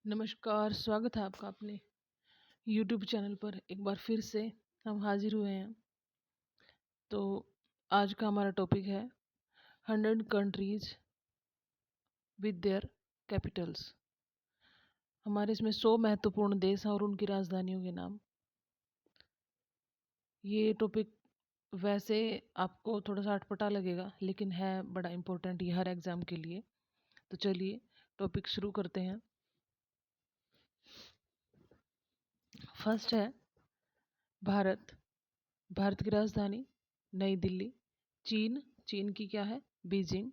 नमस्कार, स्वागत है आपका अपने यूट्यूब चैनल पर। एक बार फिर से हम हाजिर हुए हैं। तो आज का हमारा टॉपिक है 100 कंट्रीज विद देयर कैपिटल्स। हमारे इसमें 100 महत्वपूर्ण देश हैं और उनकी राजधानियों के नाम। ये टॉपिक वैसे आपको थोड़ा सा अटपटा लगेगा, लेकिन है बड़ा इम्पोर्टेंट ये हर एग्ज़ाम के लिए। तो चलिए टॉपिक शुरू करते हैं। फर्स्ट है भारत। भारत की राजधानी नई दिल्ली। चीन, चीन की क्या है? बीजिंग।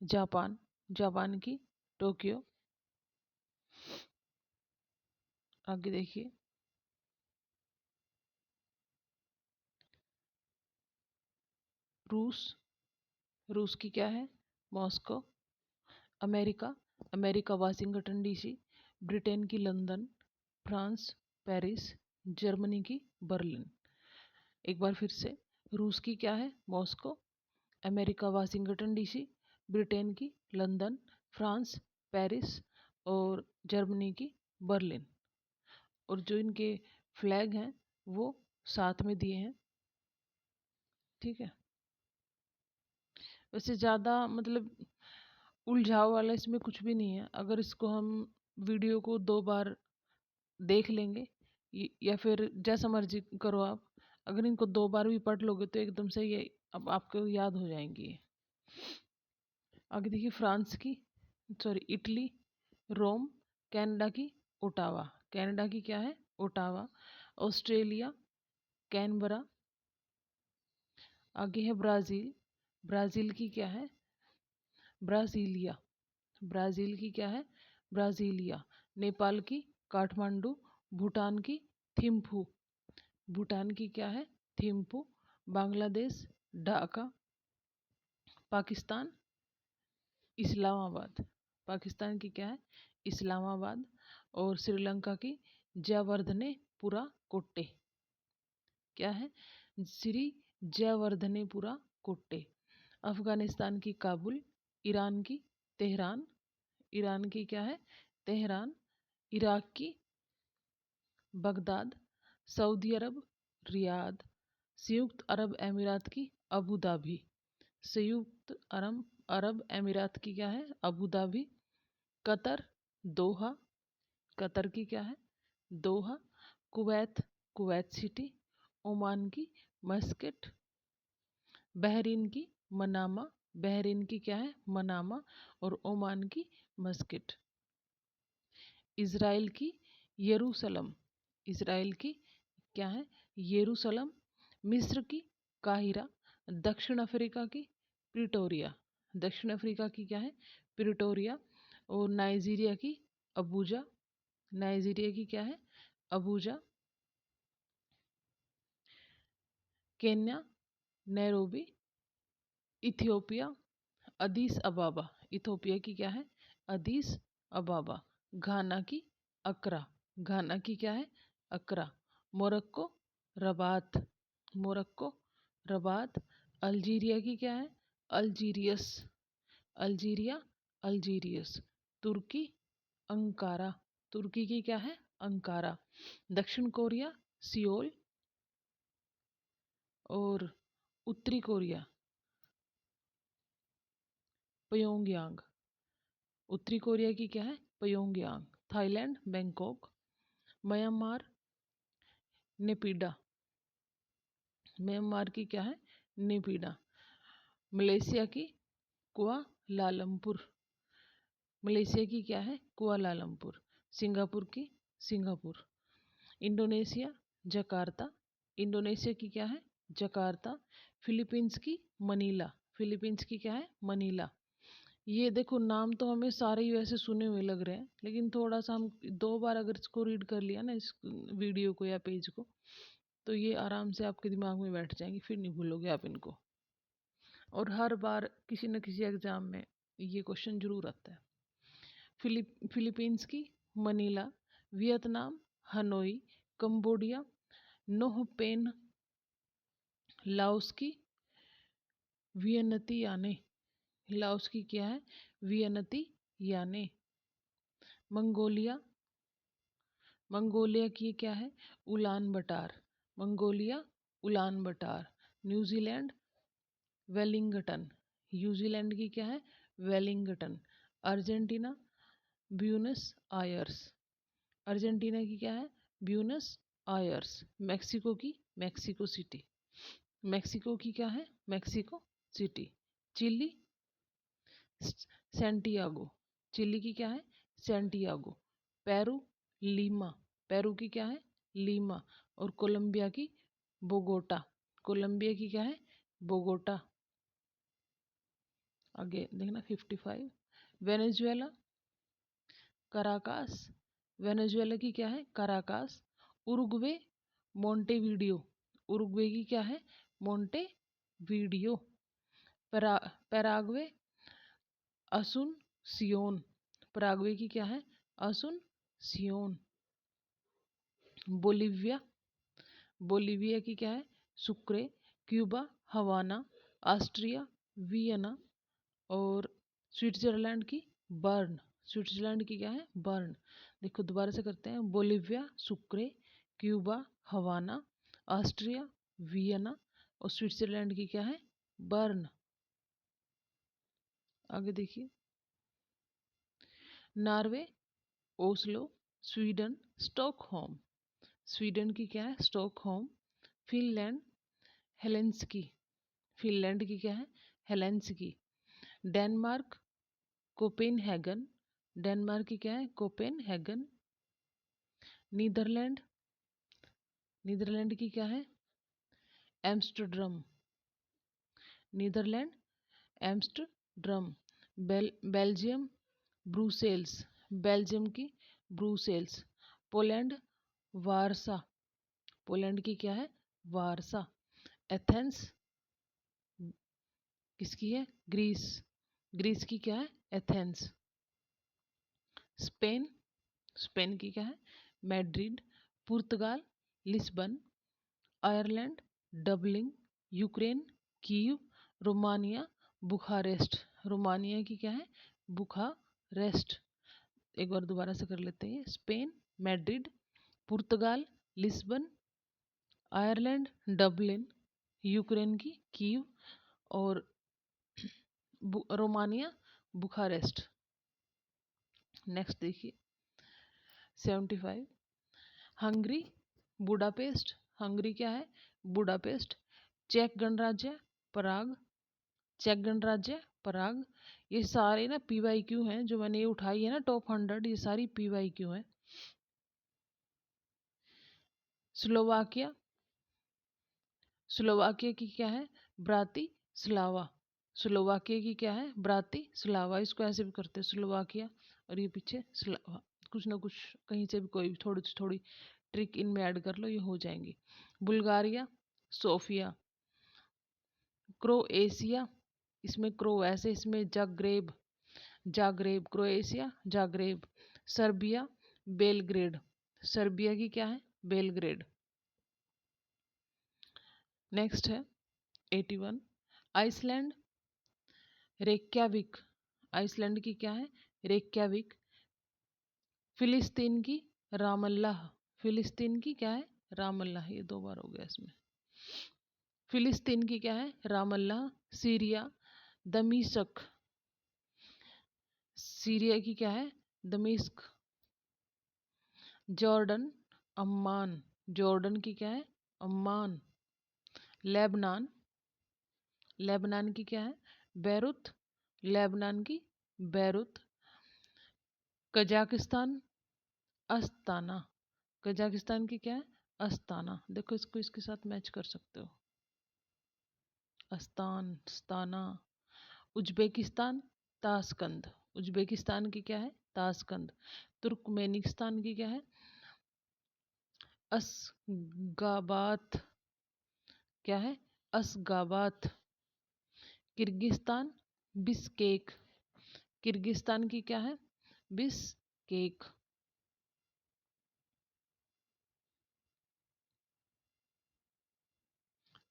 जापान, जापान की टोक्यो। आगे देखिए, रूस, रूस की क्या है? Moscow. America, America Washington DC. Britain की लंदन। France Paris. जर्मनी की बर्लिन। एक बार फिर से, रूस की क्या है? Moscow. America Washington DC. Britain की लंदन। France Paris. और जर्मनी की बर्लिन। और जो इनके फ्लैग हैं वो साथ में दिए हैं। ठीक है। वैसे ज़्यादा मतलब उलझाव वाला इसमें कुछ भी नहीं है। अगर इसको हम वीडियो को 2 बार देख लेंगे या फिर जैसा मर्जी करो आप, अगर इनको 2 बार भी पढ़ लोगे तो एकदम से ये अब आपको याद हो जाएंगी ये। आगे देखिए, फ्रांस की, सॉरी इटली, रोम। कनाडा की ओटावा। कनाडा की क्या है? ओटावा। Australia Canberra. आगे है ब्राज़ील। ब्राज़ील की क्या है? ब्राज़ीलिया। ब्राज़ील की क्या है? ब्राज़ीलिया। नेपाल की काठमांडू। भूटान की थिम्पू। भूटान की क्या है? थिम्पू। बांग्लादेश ढाका। पाकिस्तान इस्लामाबाद। पाकिस्तान की क्या है? इस्लामाबाद। और श्रीलंका की जयवर्धनेपुरा कोट्टे। क्या है? श्री जयवर्धनेपुरा कोट्टे। अफगानिस्तान की काबुल। ईरान की तेहरान। ईरान की क्या है? तेहरान। इराक की बगदाद। सऊदी अरब रियाद। संयुक्त अरब अमीरात की अबू धाबी। संयुक्त अरब अरब अमीरात की क्या है? Abu Dhabi. Qatar Doha. Qatar की क्या है? Doha. Kuwait Kuwait City. Oman की मस्कट। बहरीन की मनामा। बहरीन की क्या है? मनामा। और ओमान की मस्कट। इज़राइल की यरूशलम। इज़राइल की क्या है? यरूशलम। मिस्र की काहिरा। दक्षिण अफ्रीका की प्रिटोरिया। दक्षिण अफ्रीका की क्या है? प्रिटोरिया। और नाइजीरिया की अबूजा। नाइजीरिया की क्या है? Abuja. Kenya Nairobi. Ethiopia अदीस अबाबा। Ethiopia की क्या है? अदीस अबाबा। घाना की अकरा। घाना की क्या है? अकरा। Morocco Rabat. Morocco Rabat. Algeria की क्या है? अल्जीरियस। अल्जीरिया अल्जीरियस। तुर्की अंकारा। तुर्की की क्या है? अंकारा। दक्षिण कोरिया सियोल। और उत्तरी कोरिया प्योंगयांग। उत्तरी कोरिया की क्या है? Pyongyang. Thailand Bangkok. Myanmar नेपिडा। Myanmar की क्या है? नेपिडा। मलेशिया की कुआलालंपुर। मलेशिया की क्या है? कुआलालंपुर। सिंगापुर की सिंगापुर। Indonesia Jakarta. इंडोनेशिया की क्या है? जकार्ता। फिलीपींस की मनीला। फिलीपींस की क्या है? मनीला। ये देखो, नाम तो हमें सारे ही वैसे सुने हुए लग रहे हैं, लेकिन थोड़ा सा हम 2 बार अगर इसको रीड कर लिया ना, इस वीडियो को या पेज को, तो ये आराम से आपके दिमाग में बैठ जाएंगे, फिर नहीं भूलोगे आप इनको। और हर बार किसी न किसी एग्जाम में ये क्वेश्चन जरूर आता है। फिलीपींस की Manila. Vietnam Hanoi. Cambodia Phnom Penh. Laos की वियनतियाने। लाओस की क्या है? वियनतियाने। मंगोलिया मंगोलिया की क्या है, Ulaanbaatar, Mongolia Ulaanbaatar. New Zealand Wellington, New Zealand की क्या है, Wellington. Argentina Buenos Aires, Argentina की क्या है, ब्यूनस आयर्स। मेक्सिको की मेक्सिको सिटी, मेक्सिको की क्या है, Mexico City. Chile Santiago, Chile की क्या है, सेंटियागो। पेरू लीमा, पेरू की क्या है, लीमा। और कोलंबिया की बोगोटा, कोलंबिया की क्या है, बोगोटा। आगे देखना 55। वेनेजुएला कराकास, वेनेजुएला की क्या है, कराकास। उरुग्वे मोंटेवीडियो, उरुग्वे की क्या है, मोंटेवीडियो। पैराग्वे असुन सियोन, पैराग्वे की क्या है, असुन सियोन। बोलिविया, बोलिविया की क्या है, Sucre. Cuba Havana, Austria Vienna. और स्विट्जरलैंड की बर्न, स्विट्जरलैंड की क्या है, बर्न। देखो दोबारा से करते हैं, Bolivia Sucre, Cuba Havana, Austria Vienna. और स्विट्जरलैंड की क्या है, बर्न। आगे देखिए, Norway Oslo, Sweden Stockholm, Sweden की क्या है, स्टॉकहोम। फिनलैंड हेलेंस्की, फिनलैंड की क्या है, हेलेंस्की। डेनमार्क कोपेनहेगन, डेनमार्क की क्या है, कोपेनहेगन। नीदरलैंड, नीदरलैंड की क्या है, Amsterdam, Netherland Amsterdam. Belgium Brussels, Belgium की ब्रुसेल्स। पोलैंड वारसा, पोलैंड की क्या है, वारसा। एथेंस किसकी है, ग्रीस, ग्रीस की क्या है, एथेंस। स्पेन, स्पेन की क्या है, Madrid. Portugal Lisbon. Ireland Dublin. Ukraine Kiev. Romania Bucharest, Romania की क्या है, बुखारेस्ट। एक बार दोबारा से कर लेते हैं, Spain Madrid, Portugal Lisbon, Ireland Dublin, Ukraine की कीव, और रोमानिया बुखारेस्ट। नेक्स्ट देखिए 75। हंगरी बुडापेस्ट, हंगरी क्या है, बुडापेस्ट। चेक गणराज्य पराग, चेक गणराज्य पराग। ये सारे ना PYQ हैं, जो मैंने ये उठाई है ना टॉप 100, ये सारी PYQ हैं। स्लोवाकिया, स्लोवाकिया की क्या है, ब्राती स्लावा, स्लोवाकिया की क्या है, ब्राती स्लावा। इसको ऐसे भी करते हैं स्लोवाकिया, और ये पीछे स्लावा। कुछ ना कुछ कहीं से भी कोई भी थोड़ी थोड़ी ट्रिक इनमें ऐड कर लो, ये हो जाएंगी। Bulgaria Sofia. क्रोएशिया, इसमें क्रो ऐसे, इसमें Zagreb, Zagreb Croatia Zagreb. Serbia Belgrade, Serbia की क्या है, बेलग्रेड। नेक्स्ट है 81। आइसलैंड रेक्याविक, आइसलैंड की क्या है, रेक्याविक। फिलिस्तीन की रामल्लाह, फिलिस्तीन की क्या है, रामल्लाह। ये 2 बार हो गया इसमें। फिलिस्तीन की क्या है, रामल्लाह। सीरिया दमिश्क, सीरिया की क्या है, दमिश्क। जॉर्डन अम्मान, जॉर्डन की क्या है, अम्मान। लेबनान, लेबनान की क्या है, बैरुत, लेबनान की बैरुत। कजाकिस्तान अस्ताना, कजाकिस्तान की क्या है, अस्ताना। देखो इसको इसके साथ मैच कर सकते हो, अस्तान अस्ताना। उज्बेकिस्तान ताशकंद, उज्बेकिस्तान की क्या है, ताशकंद। तुर्कमेनिस्तान की क्या है, असगाबात, क्या है, असगाबात। किर्गिस्तान बिस्केक, किर्गिस्तान की क्या है, बिस्केक।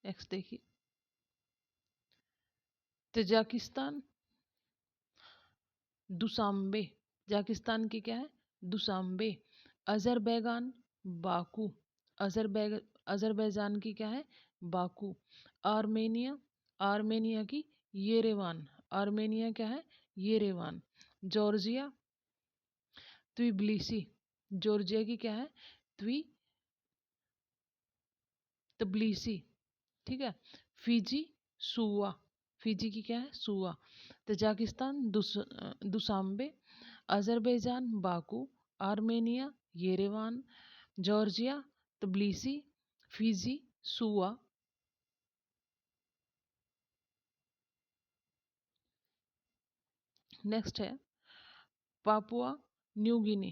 नेक्स्ट देखिए, तजाकिस्तान दुसाम्बे, तजाकिस्तान की क्या है, दुसाम्बे। Azerbaijan, Baku. अजरबैजान की क्या है? बाकू। आर्मेनिया, आर्मेनिया की येरेवान। आर्मेनिया क्या है? येरेवान। Georgia, Tbilisi. जॉर्जिया की क्या है? तबिलिसी। ठीक है। फिजी, सुवा। फिजी की क्या है? Suva. Tajikistan, Dushanbe. Azerbaijan, Baku. Armenia, Yerevan. Georgia, Tbilisi. Fiji, Suva. Next है पापुआ न्यू गिनी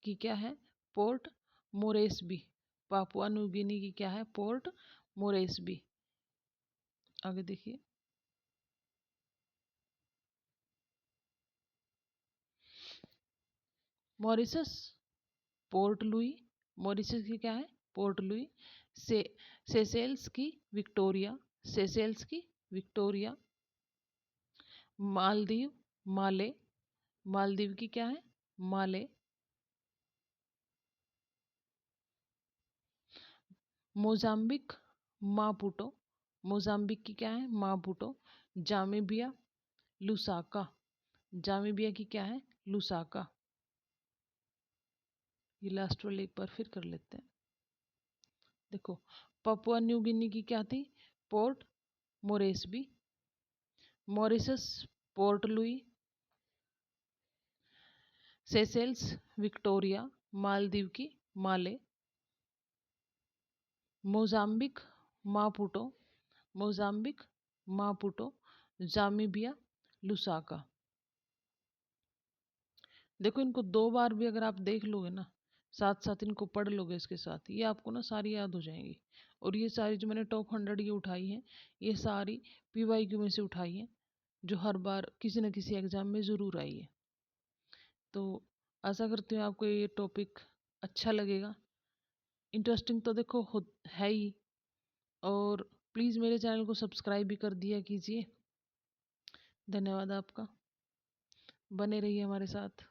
की क्या है? Port Moresby. Papua New Guinea की क्या है? Port Moresby. आगे देखिए। Mauritius, Port Louis. मॉरिशस की क्या है? Port Louis. से सेसेल्स की विक्टोरिया। सेसेल्स की विक्टोरिया। मालदीव, माले। मालदीव की क्या है? माले। Mozambique, Maputo. मोजाम्बिक की क्या है? मापुटो। Zambia, Lusaka. जामीबिया की क्या है? लुसाका। ये लास्ट वाले एक बार फिर कर लेते हैं। देखो, पपुआ न्यू गिनी की क्या थी? Port Moresby. Mauritius, Port Louis. Seychelles, Victoria. Maldives की Male. Mozambique, Maputo. Mozambique, Maputo. Zambia, Lusaka. देखो, इनको 2 बार भी अगर आप देख लोगे ना, साथ साथ इनको पढ़ लोगे इसके साथ, ये आपको ना सारी याद हो जाएंगी। और ये सारी जो मैंने टॉप 100 ये उठाई है, ये सारी PYQ में से उठाई है, जो हर बार किसी न किसी एग्जाम में ज़रूर आई है। तो आशा करती हूँ आपको ये टॉपिक अच्छा लगेगा। इंटरेस्टिंग तो देखो है ही। और प्लीज़ मेरे चैनल को सब्सक्राइब भी कर दिया कीजिए। धन्यवाद आपका। बने रहिए हमारे साथ।